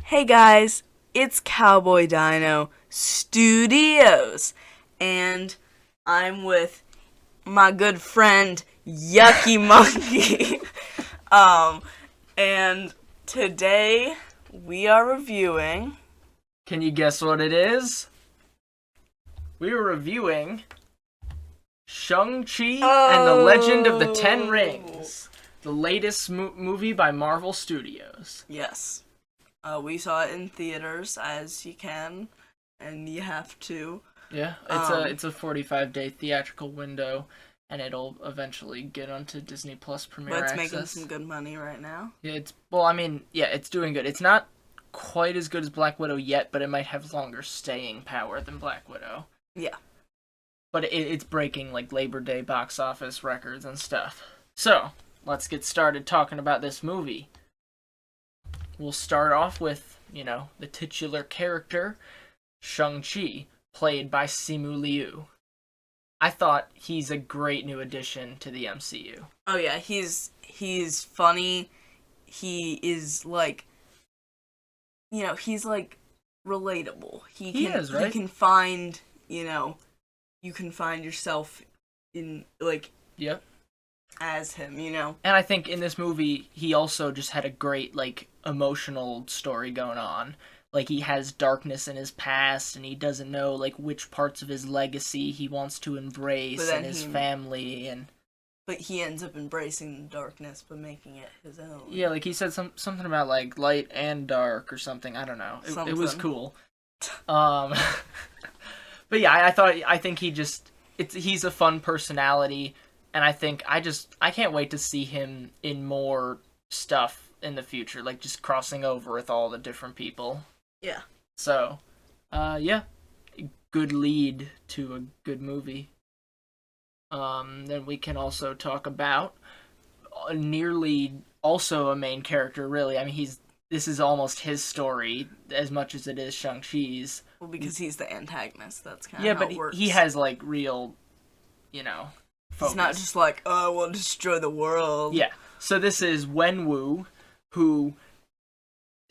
Hey guys, it's Cowboy Dino Studios, and I'm with my good friend Yucky Monkey. um, and today we are reviewing. Can you guess what it is? We were reviewing Shang-Chi and the Legend of the Ten Oh, Rings, the latest movie by Marvel Studios. yes. We saw it in theaters, as you can, and you have to. Yeah, it's a 45-day theatrical window, and it'll eventually get onto Disney Plus But Premier it's making Access. some good money right now. Yeah, it's doing good. It's not quite as good as Black Widow yet, but it might have longer staying power than Black Widow. Yeah. But it's breaking like Labor Day box office records and stuff. So let's get started talking about this movie. We'll start off with, the titular character, Shang-Chi, played by Simu Liu. I thought he's a great new addition to the MCU. Oh yeah, he's funny. He is he's like relatable. He is, right? He can find, you can find yourself in Yep. as him, And I think in this movie, he also just had a great, emotional story going on. Like, he has darkness in his past, and he doesn't know, which parts of his legacy he wants to embrace and his family, and... But he ends up embracing the darkness, but making it his own. Yeah, he said something about, light and dark or something. I don't know. It was cool. But yeah, I think he's a fun personality, and I think I can't wait to see him in more stuff in the future, just crossing over with all the different people. Yeah. So, yeah, good lead to a good movie. Then we can also talk about nearly also a main character, really. I mean, this is almost his story as much as it is Shang-Chi's. Well, because he's the antagonist, that's kind Yeah, of how but it works. he has, real, focus. He's not just like, oh, I want to destroy the world. Yeah. So this is Wenwu, who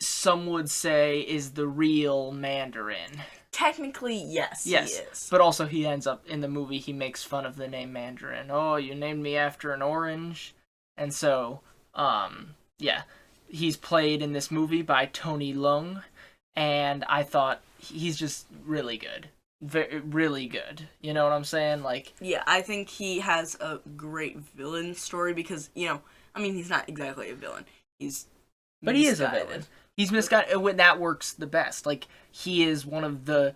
some would say is the real Mandarin. Technically, yes, he is. But also he ends up, in the movie, he makes fun of the name Mandarin. Oh, you named me after an orange? And so, yeah. He's played in this movie by Tony Leung, and I thought he's just really good. Really good. You know what I'm saying? Yeah, I think he has a great villain story because, he's not exactly a villain. But he is a villain. He's misguided. That works the best. He is one of the,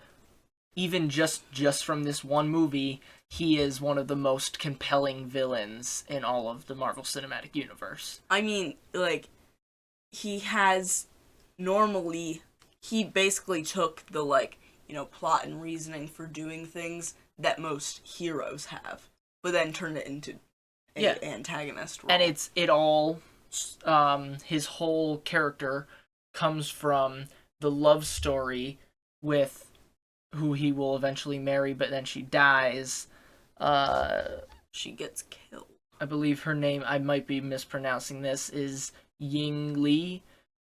even just from this one movie, he is one of the most compelling villains in all of the Marvel Cinematic Universe. I mean, he basically took the, plot and reasoning for doing things that most heroes have, but then turned it into an antagonist role. And his whole character comes from the love story with who he will eventually marry, but then she dies. She gets killed. I believe her name, I might be mispronouncing this, is Ying Li,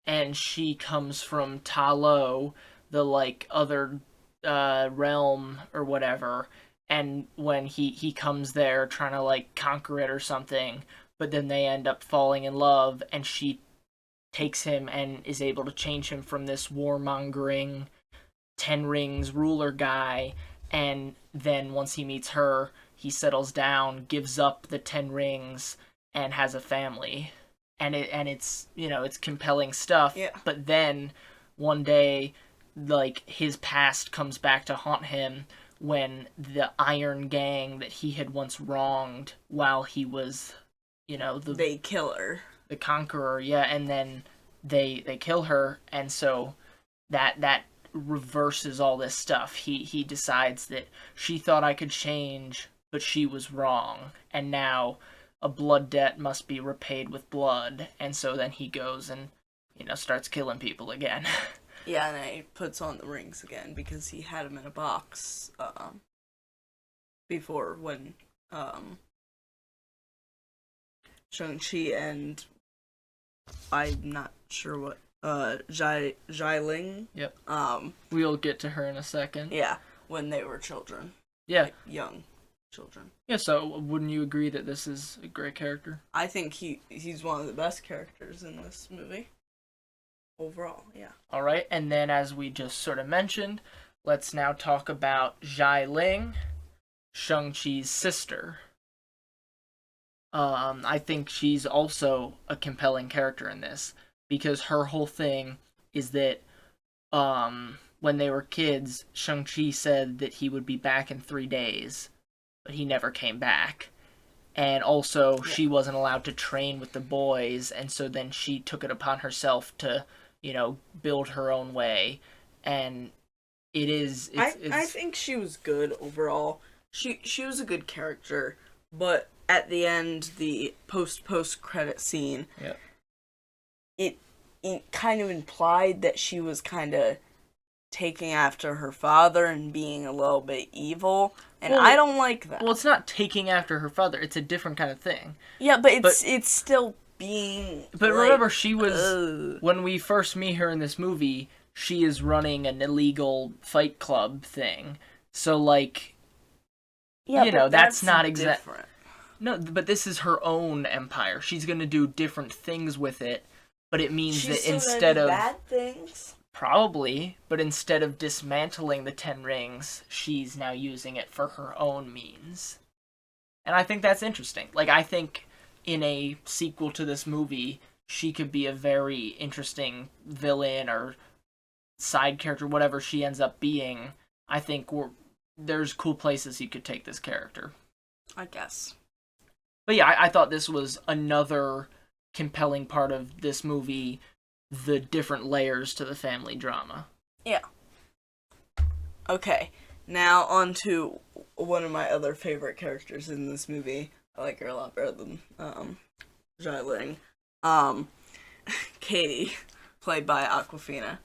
and she comes from Ta Lo, the other realm or whatever, and when he comes there trying to conquer it or something, but then they end up falling in love, and she takes him and is able to change him from this warmongering Ten Rings ruler guy, and then once he meets her, he settles down, gives up the Ten Rings, and has a family. And it's it's compelling stuff. Yeah. But then one day, his past comes back to haunt him when the Iron Gang that he had once wronged while he was, they kill her. The Conqueror, yeah, and then they kill her, and so that reverses all this stuff. He decides that she thought I could change, but she was wrong, and now a blood debt must be repaid with blood, and so then he goes and starts killing people again. Yeah, and he puts on the rings again because he had them in a box before when Shang-Chi and I'm not sure what Xiaoling. Yep. Um, We'll get to her in a second. yeah, when they were children. Yeah. Like, young children. Yeah, so wouldn't you agree that this is a great character? I think he's one of the best characters in this movie. Overall, yeah. All right, and then as we just sort of mentioned, let's now talk about Xiaoling, Shang-Chi's sister. I think she's also a compelling character in this because her whole thing is that when they were kids, Shang-Chi said that he would be back in 3 days, but he never came back. And also, she wasn't allowed to train with the boys, and so then she took it upon herself to, build her own way. And I think she was good overall. She was a good character, but at the end, the post credit scene, yep. it kind of implied that she was kind of taking after her father and being a little bit evil, and I don't like that. Well, it's not taking after her father; it's a different kind of thing. Yeah, but it's still being. But remember, she was when we first meet her in this movie. She is running an illegal fight club thing, so that's not exactly. No, but this is her own empire. She's gonna do different things with it, but it means that instead of bad things. Probably, but instead of dismantling the 10 rings, she's now using it for her own means. And I think that's interesting. I think in a sequel to this movie, she could be a very interesting villain or side character, whatever she ends up being. I think there's cool places you could take this character. I guess. But yeah, I thought this was another compelling part of this movie, the different layers to the family drama. Yeah. Okay, now on to one of my other favorite characters in this movie. I like her a lot better than Xiaoling. Katie, played by Awkwafina.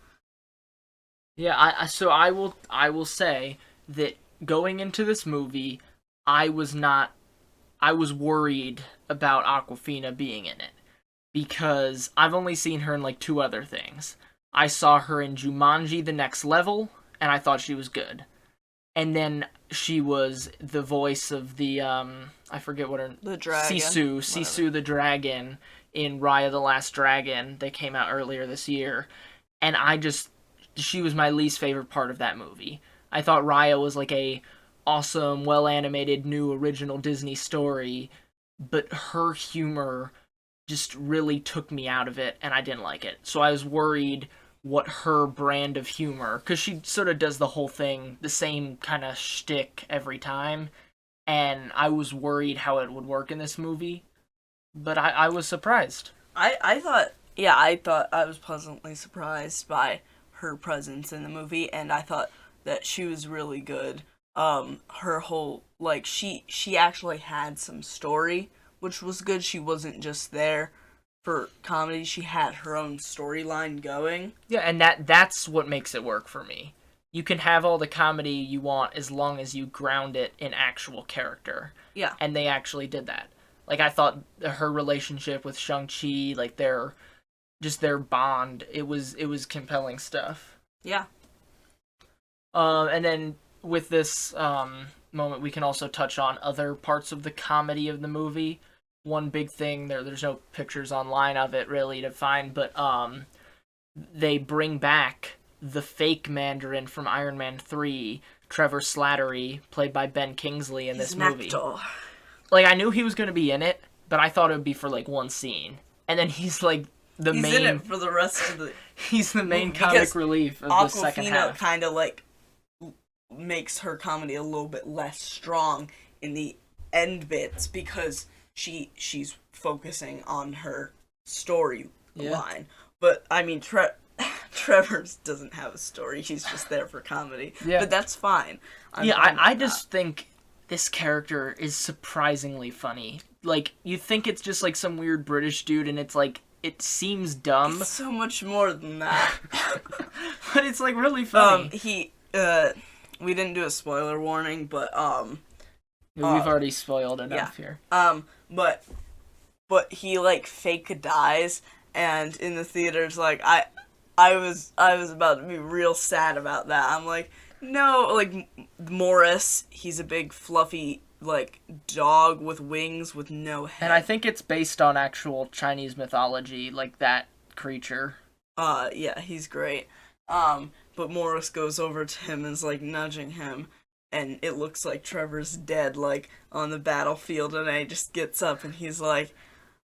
Yeah, I will say that going into this movie, I was worried about Awkwafina being in it. Because I've only seen her in 2 other things. I saw her in Jumanji: The Next Level, and I thought she was good. And then she was the voice of the I forget what her the dragon. Sisu the dragon in Raya the Last Dragon that came out earlier this year. And she was my least favorite part of that movie. I thought Raya was a awesome, well animated, new original Disney story, but her humor just really took me out of it, and I didn't like it. So I was worried what her brand of humor, because she sort of does the whole thing, the same kind of shtick every time, and I was worried how it would work in this movie, but I was surprised. I thought I was pleasantly surprised by her presence in the movie, and I thought that she was really good. Her whole, she actually had some story, which was good. She wasn't just there for comedy. She had her own storyline going. Yeah, and that's what makes it work for me. You can have all the comedy you want as long as you ground it in actual character. Yeah. And they actually did that. I thought her relationship with Shang-Chi, their bond, it was compelling stuff. Yeah. And then with this moment, we can also touch on other parts of the comedy of the movie. One big thing, there's no pictures online of it really to find, but they bring back the fake Mandarin from Iron Man 3, Trevor Slattery, played by Ben Kingsley in this movie. Actor. I knew he was going to be in it, but I thought it would be for one scene. And then he's main... He's in it for the rest of the... He's the main comic relief of the second half. Awkwafina kind of makes her comedy a little bit less strong in the end bits because she's focusing on her storyline. Yeah. But I mean, Trevor doesn't have a story. He's just there for comedy. Yeah. But that's fine. I just think this character is surprisingly funny. You think it's just some weird British dude, and it's it seems dumb. It's so much more than that. But it's really funny. We didn't do a spoiler warning, but we've already spoiled enough here. But he fake dies, and in the theaters I was about to be real sad about that. I'm like, no, like Morris, he's a big fluffy like dog with wings with no head. And I think it's based on actual Chinese mythology, like that creature. Yeah, he's great. But Morris goes over to him and is like nudging him, and it looks like Trevor's dead, like on the battlefield, and he just gets up and he's like,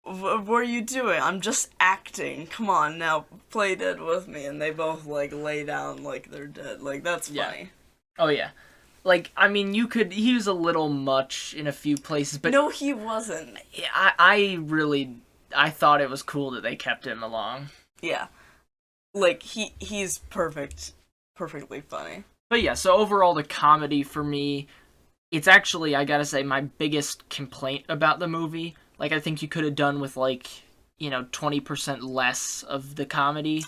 what are you doing? I'm just acting. Come on, now play dead with me. And they both like lay down like they're dead. Like that's funny. Yeah. Oh yeah. Like, I mean, he was a little much in a few places, but no, he wasn't. I thought it was cool that they kept him along. Yeah. Like he's perfectly funny. But yeah, so overall the comedy for me, it's actually, I gotta say, my biggest complaint about the movie. Like, I think you could have done with, like, 20% less of the comedy.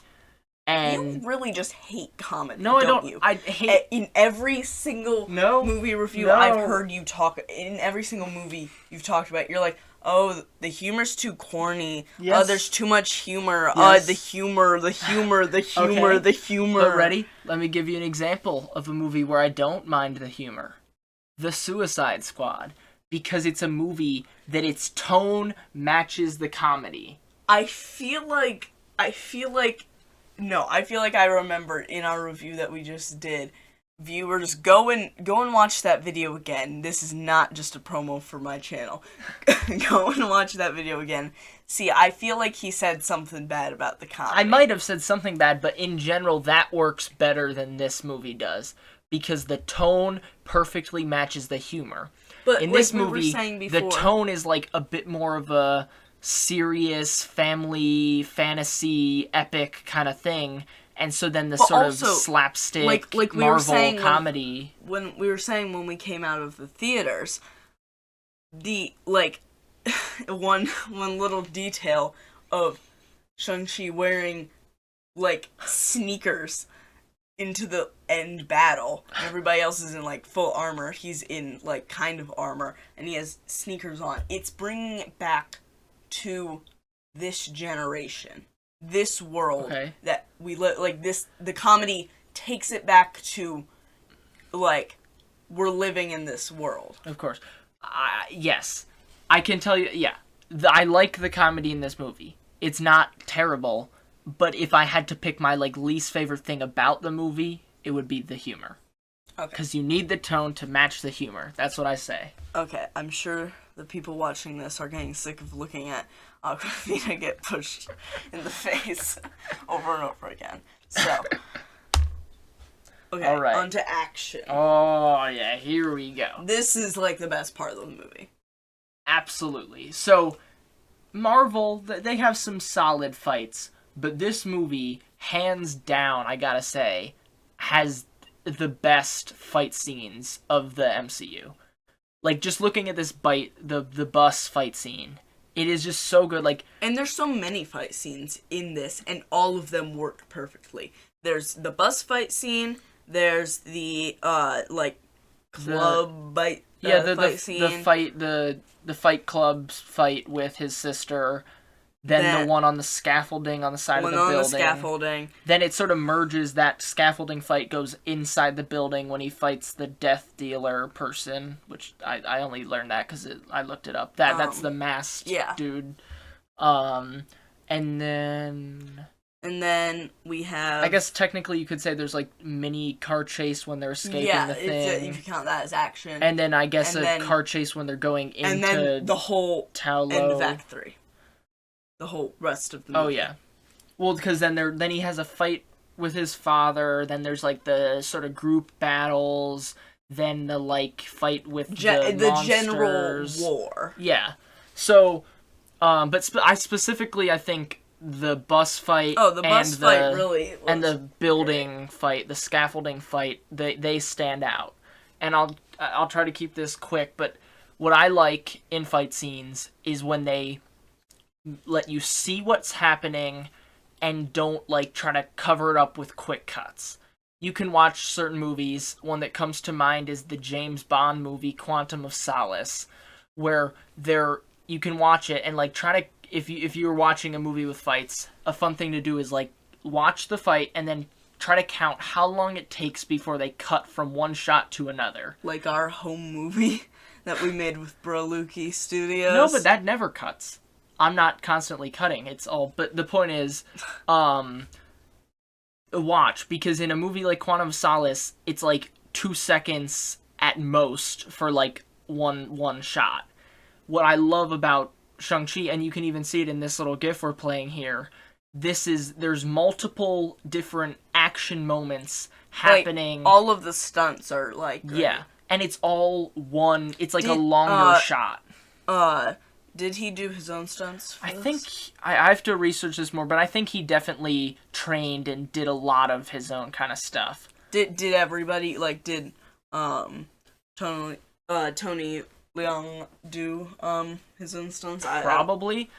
And you really just hate comedy, no, I don't. You? I hate... In every single movie review I've heard you talk, in every single movie you've talked about, you're like, oh, the humor's too corny. Yes. There's too much humor. Yes. The humor. Okay. The humor. But ready? Let me give you an example of a movie where I don't mind the humor. The Suicide Squad. Because it's a movie that its tone matches the comedy. I feel like I remember in our review that we just did, viewers, go and watch that video again. This is not just a promo for my channel. Go and watch that video again. See, I feel like he said something bad about the comedy. I might have said something bad, but in general, that works better than this movie does. Because the tone perfectly matches the humor. But in like this we movie, were saying before, the tone is like a bit more of a serious family fantasy epic kind of thing, and so then the sort also, of slapstick like we Marvel were saying comedy. When we were saying when we came out of the theaters, the like one little detail of Shang-Chi wearing like sneakers into the end battle, and everybody else is in like full armor. He's in like kind of armor, and he has sneakers on. It's bringing it back to this generation, this world that we live. Like this, the comedy takes it back to like we're living in this world. Of course, yes, I can tell you. Yeah, I like the comedy in this movie. It's not terrible. But if I had to pick my like least favorite thing about the movie, it would be the humor. Okay. Because you need the tone to match the humor. That's what I say. Okay, I'm sure the people watching this are getting sick of looking at Aquafina get pushed in the face over and over again. So, okay, all right. On to action. Oh yeah, here we go. This is like the best part of the movie. Absolutely. So, Marvel, they have some solid fights. But this movie, hands down, I gotta say, has the best fight scenes of the MCU. Like, just looking at this the bus fight scene, it is just so good. Like, and there's so many fight scenes in this, and all of them work perfectly. There's the bus fight scene. There's the like club fight. Fight scene. The Fight Club's fight with his sister. Then the one on the scaffolding on the side of the building. On the scaffolding. Then it sort of merges. That scaffolding fight goes inside the building when he fights the death dealer person, which I only learned that because I looked it up. That's the masked dude. And then we have... I guess technically you could say there's like mini car chase when they're escaping the thing. You can count that as action. And then I guess car chase when they're going into and then the whole Taolo. End of Act 3. The whole rest of the movie. Oh, yeah. Well, because then he has a fight with his father, then there's, like, the sort of group battles, then the, like, fight with the monsters. General war. Yeah. So, but I specifically, I think, the bus fight fight really was and the building fight, the scaffolding fight, they stand out. And I'll try to keep this quick, but what I like in fight scenes is when they let you see what's happening and don't like try to cover it up with quick cuts. You can watch certain movies. One that comes to mind is the James Bond movie Quantum of Solace, where you can watch it and like try to if you were watching a movie with fights, a fun thing to do is like watch the fight and then try to count how long it takes before they cut from one shot to another. Like our home movie that we made with Broluki Studios. No, but that never cuts. I'm not constantly cutting. It's all. But the point is, watch, because in a movie like Quantum of Solace, it's like 2 seconds at most for like one shot. What I love about Shang-Chi, and you can even see it in this little GIF we're playing here, there's multiple different action moments happening. Like, all of the stunts are like great. Yeah, and it's all one. It's like a longer shot. Did he do his own stunts for I this? think I have to research this more, but I think he definitely trained and did a lot of his own kind of stuff. Did everybody, like, did Tony Leung do his own stunts? Probably.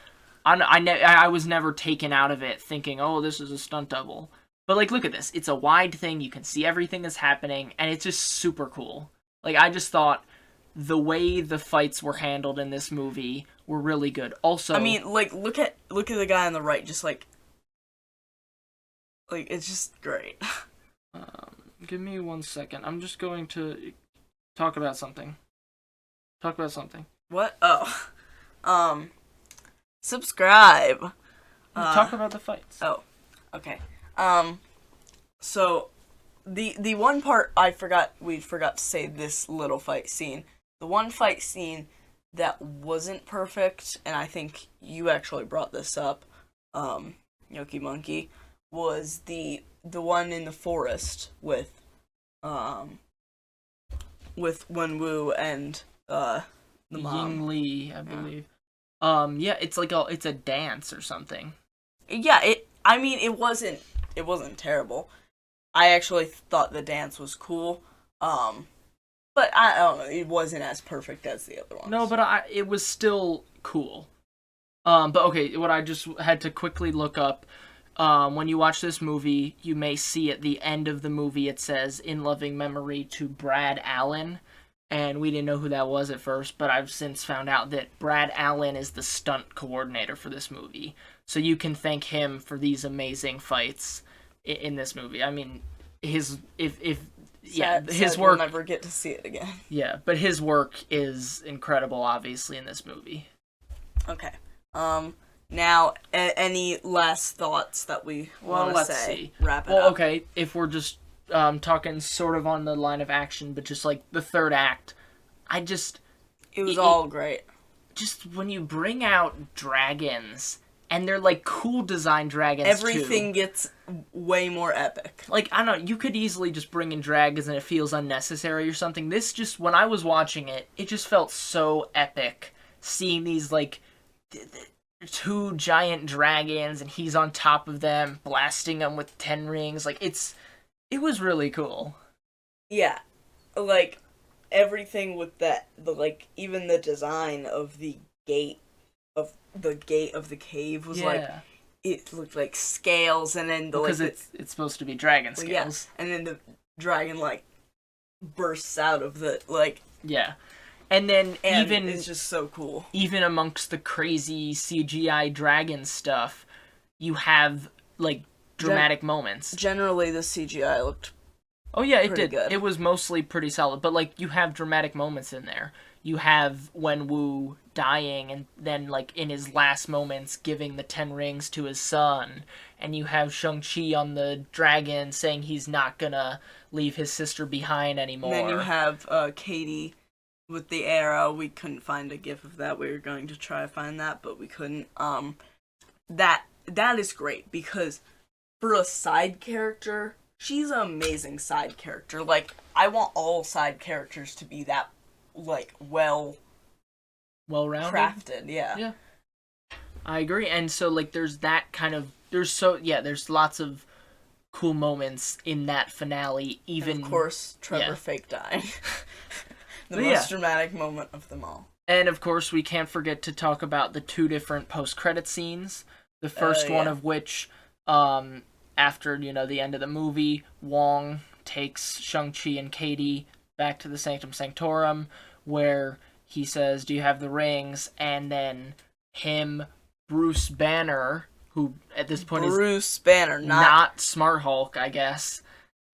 I was never taken out of it thinking, oh, this is a stunt double. But, like, look at this. It's a wide thing. You can see everything that's happening, and it's just super cool. Like, I just thought the way the fights were handled in this movie were really good. Also, I mean, like, look at the guy on the right, just like it's just great. Give me 1 second. I'm just going to talk about something. What? Oh, subscribe. Talk about the fights. Oh, okay. So the one part we forgot to say this little fight scene. The one fight scene that wasn't perfect, and I think you actually brought this up, Yoki Monkey, was the one in the forest with Wenwu and the mom. Ying Li, I believe. Yeah, it's like it's a dance or something. Yeah, I mean, it wasn't terrible. I actually thought the dance was cool. But I don't know, it wasn't as perfect as the other ones. No, but it was still cool. But okay, what I just had to quickly look up, when you watch this movie, you may see at the end of the movie it says, "In loving memory to Brad Allen," and we didn't know who that was at first, but I've since found out that Brad Allen is the stunt coordinator for this movie. So you can thank him for these amazing fights in this movie. I mean, his work. We'll never get to see it again. Yeah, but his work is incredible, obviously, in this movie. Okay. Now, any last thoughts that we want to say? Wrap it up. Okay, if we're just talking sort of on the line of action, but just like the third act, it was all great. Just when you bring out dragons, and they're like cool design dragons everything gets way more epic. Like, I don't know, you could easily just bring in dragons and it feels unnecessary or something. This just, when I was watching it, it just felt so epic. Seeing these, like, 2 giant dragons and he's on top of them, blasting them with 10 rings. Like, it was really cool. Yeah. Like, everything with that, even the design of the gate of the cave was like, it looked like scales, and then because it's supposed to be dragon scales. Yeah, and then the dragon like bursts out of the and then even it's just so cool. Even amongst the crazy CGI dragon stuff, you have like dramatic moments. Generally, the CGI looked it did. Good. It was mostly pretty solid, but like you have dramatic moments in there. You have Wenwu dying and then, like, in his last moments giving the 10 rings to his son. And you have Shang-Chi on the dragon saying he's not gonna leave his sister behind anymore. And then you have Katie with the arrow. We couldn't find a gif of that. We were going to try to find that, but we couldn't. That is great, because for a side character, she's an amazing side character. Like, I want all side characters to be that, like, well-rounded, crafted. Yeah, I agree. And so, like, there's that kind of there's lots of cool moments in that finale. Even, and of course, Trevor fake dying, the most dramatic moment of them all. And of course, we can't forget to talk about the 2 different post-credit scenes. The first one of which, after the end of the movie, Wong takes Shang-Chi and Katie back to the Sanctum Sanctorum, where he says, "Do you have the rings?" And then him, Bruce Banner, who at this point is Bruce Banner, not Smart Hulk, I guess.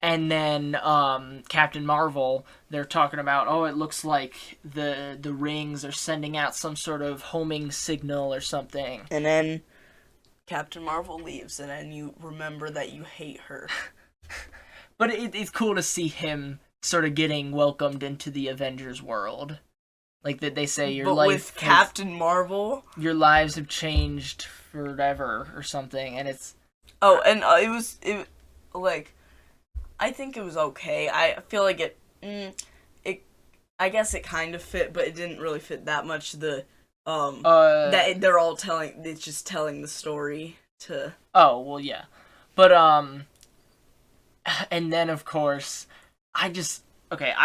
And then Captain Marvel, they're talking about, oh, it looks like the rings are sending out some sort of homing signal or something. And then Captain Marvel leaves, and then you remember that you hate her. But it's cool to see him sort of getting welcomed into the Avengers world. Like that they say your life with Captain Marvel, your lives have changed forever or something, and it's and it like I think it was okay. I feel like it I guess it kind of fit, but it didn't really fit that much. That they're all telling, it's just telling the story to. Oh well, yeah, but and then of course I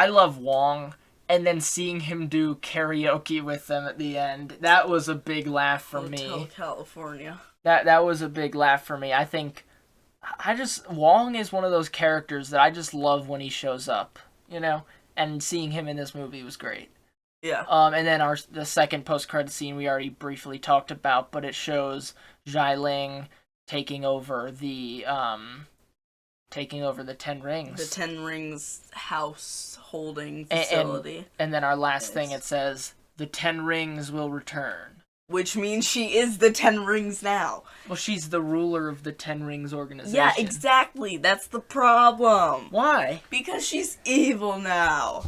love Wong. And then seeing him do karaoke with them at the end, that was a big laugh for me. Hotel California. That was a big laugh for me. I think Wong is one of those characters that I just love when he shows up, you know? And seeing him in this movie was great. Yeah. And then the second post-credit scene we already briefly talked about, but it shows Xiaoling taking over the Ten Rings. The Ten Rings house holding facility. And then our last thing, it says, the 10 Rings will return. Which means she is the 10 Rings now. Well, she's the ruler of the 10 Rings organization. Yeah, exactly. That's the problem. Why? Because she's evil now.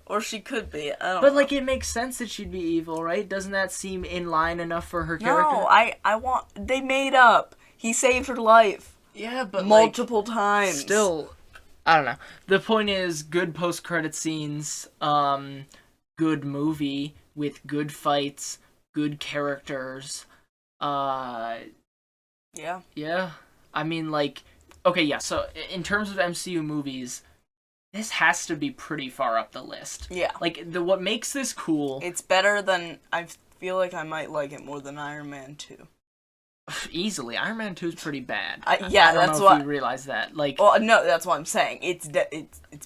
Or she could be. I don't But, know. like, it makes sense that she'd be evil, right? Doesn't that seem in line enough for her character? No, I want... They made up. He saved her life. Yeah, but, multiple times. Still... I don't know. The point is, good post-credit scenes, good movie with good fights, good characters. Yeah. Yeah. I mean, like, okay, yeah, so in terms of MCU movies, this has to be pretty far up the list. Yeah. Like, what makes this cool... It's better than... I feel like I might like it more than Iron Man 2. Easily. Iron Man 2 is pretty bad. Yeah, I don't that's know what... if you realize that. Like... Well, no, that's what I'm saying. It's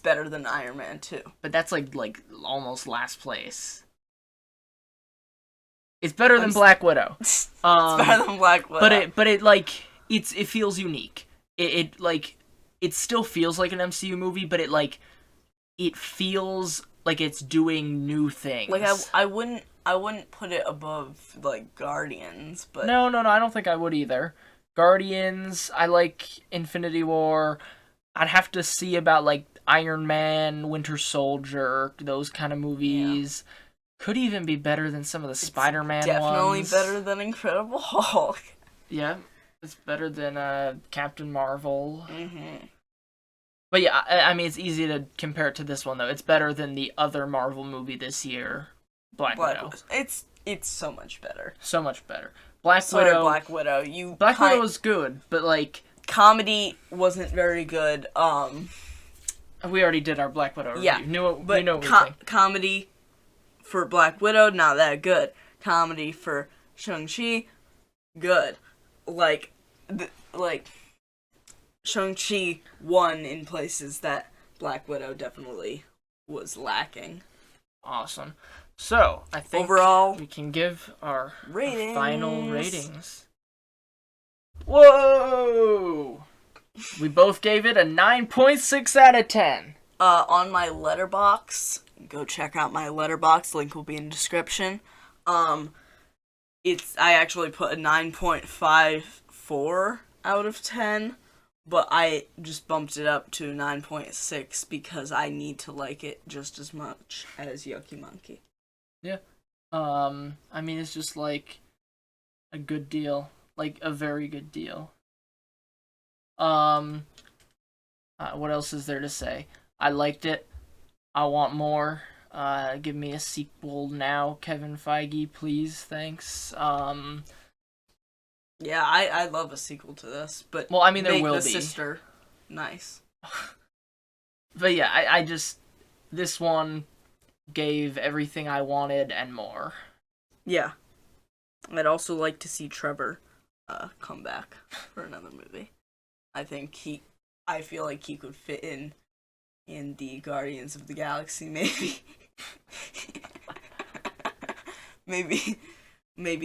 better than Iron Man 2. But that's, like almost last place. It's better than Black Widow. It's better than Black Widow. But it feels unique. It still feels like an MCU movie, but it feels like it's doing new things. Like I wouldn't put it above like Guardians, but No, I don't think I would either. Guardians, I like Infinity War. I'd have to see about like Iron Man, Winter Soldier, those kind of movies. Yeah. Could even be better than some of the Spider-Man ones. Definitely better than Incredible Hulk. Yeah, it's better than Captain Marvel. Mm-hmm. But yeah, I mean, it's easy to compare it to this one, though. It's better than the other Marvel movie this year, Black Widow. It's so much better. So much better. Black Widow. Black Widow. Black Widow was good, but like comedy wasn't very good. We already did our Black Widow review. Yeah, we know what we think. Comedy for Black Widow, not that good. Comedy for Shang-Chi, good. Like Shang-Chi won in places that Black Widow definitely was lacking. Awesome. So, I think overall we can give our final ratings. Whoa! We both gave it a 9.6 out of 10. On my Letterboxd, go check out my Letterboxd, link will be in the description. I actually put a 9.54 out of 10, but I just bumped it up to 9.6 because I need to like it just as much as Yucky Monkey. Yeah. I mean, it's just like a good deal. Like a very good deal. What else is there to say? I liked it. I want more. Give me a sequel now, Kevin Feige, please. Thanks. Yeah, I love a sequel to this, but well, I mean, there will be. Sister nice. But yeah, I just this one gave everything I wanted and more. Yeah. I'd also like to see Trevor come back for another movie. I feel like he could fit in the Guardians of the Galaxy, maybe. maybe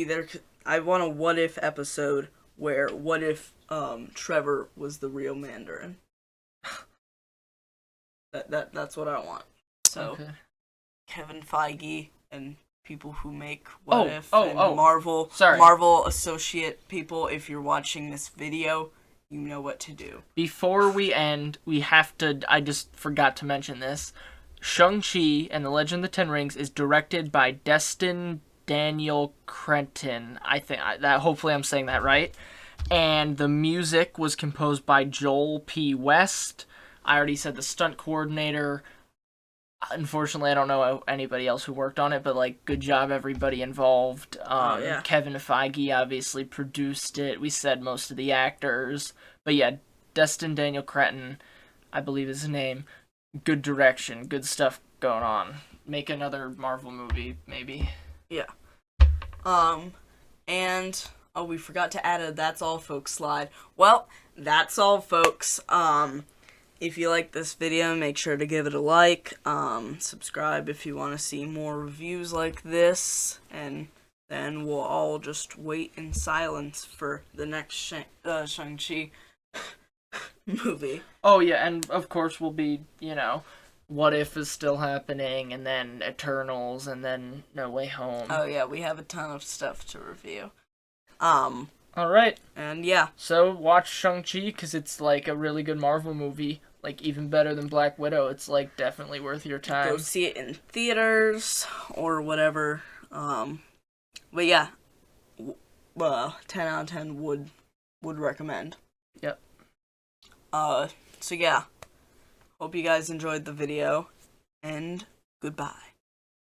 there could, I want a what if episode where what if Trevor was the real Mandarin? That's what I want. So Okay. Kevin Feige and people who make What If and Marvel associate people, if you're watching this video, you know what to do. Before we end, we have to. I just forgot to mention this. Shang-Chi and the Legend of the Ten Rings is directed by Destin Daniel Cretton. I think that. Hopefully, I'm saying that right. And the music was composed by Joel P. West. I already said the stunt coordinator. Unfortunately, I don't know anybody else who worked on it, but like, good job everybody involved. Yeah. Kevin Feige obviously produced it. We said most of the actors, but yeah, Destin Daniel Cretton, I believe is his name. Good direction, good stuff going on. Make another Marvel movie, maybe. Yeah. And we forgot to add a "That's all, folks" slide. Well, that's all, folks. If you like this video, make sure to give it a like. Subscribe if you want to see more reviews like this, and then we'll all just wait in silence for the next Shang-Chi movie. Oh yeah, and of course we'll be, What If is still happening, and then Eternals, and then No Way Home. Oh yeah, we have a ton of stuff to review. All right. And yeah. So watch Shang-Chi, because it's like a really good Marvel movie. Like, even better than Black Widow. It's like definitely worth your time. Go see it in theaters or whatever. But yeah, 10 out of 10 would recommend. Yep. So yeah, hope you guys enjoyed the video, and goodbye.